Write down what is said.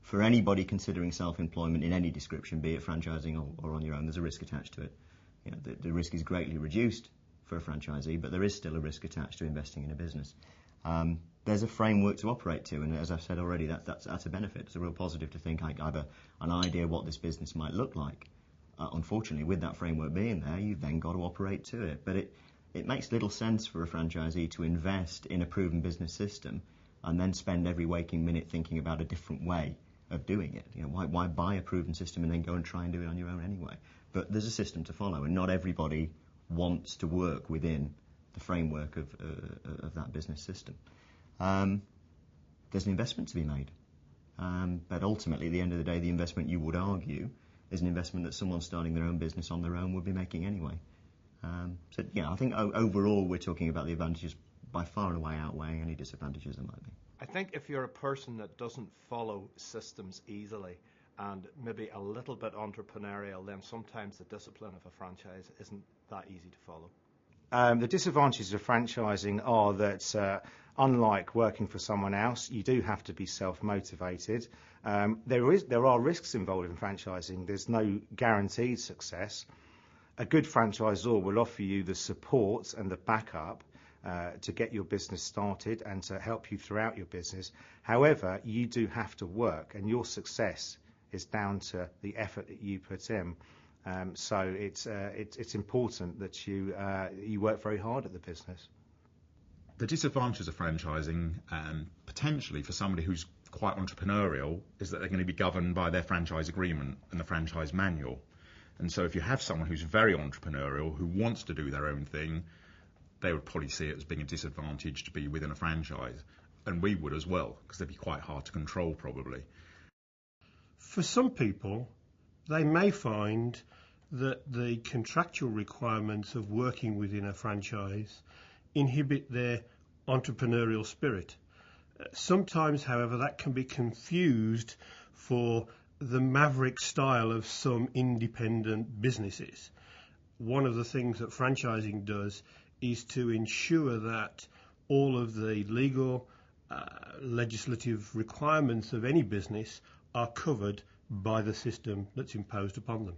for anybody considering self-employment in any description, be it franchising or on your own, there's a risk attached to it. You know, the risk is greatly reduced for a franchisee, but there is still a risk attached to investing in a business. There's a framework to operate to, and as I've said already, that's a benefit. It's a real positive to think I have an idea what this business might look like. Unfortunately, with that framework being there, you've then got to operate to it. But it makes little sense for a franchisee to invest in a proven business system and then spend every waking minute thinking about a different way of doing it. You know, why buy a proven system and then go and try and do it on your own anyway? But there's a system to follow, and not everybody wants to work within the framework of that business system. There's an investment to be made, but ultimately, at the end of the day, the investment, you would argue, is an investment that someone starting their own business on their own would be making anyway. So yeah, I think overall we're talking about the advantages by far and away outweighing any disadvantages there might be. I think if you're a person that doesn't follow systems easily and maybe a little bit entrepreneurial, then sometimes the discipline of a franchise isn't that easy to follow. The disadvantages of franchising are that unlike working for someone else, you do have to be self-motivated. There are risks involved in franchising. There's no guaranteed success. A good franchisor will offer you the support and the backup to get your business started and to help you throughout your business. However, you do have to work, and your success is down to the effort that you put in. So it's important that you work very hard at the business. The disadvantages of franchising, potentially for somebody who's quite entrepreneurial, is that they're going to be governed by their franchise agreement and the franchise manual. And so if you have someone who's very entrepreneurial, who wants to do their own thing, they would probably see it as being a disadvantage to be within a franchise. And we would as well, because they'd be quite hard to control probably. For some people, they may find that the contractual requirements of working within a franchise inhibit their entrepreneurial spirit. Sometimes, however, that can be confused for the maverick style of some independent businesses. One of the things that franchising does is to ensure that all of the legal, legislative requirements of any business are covered by the system that's imposed upon them.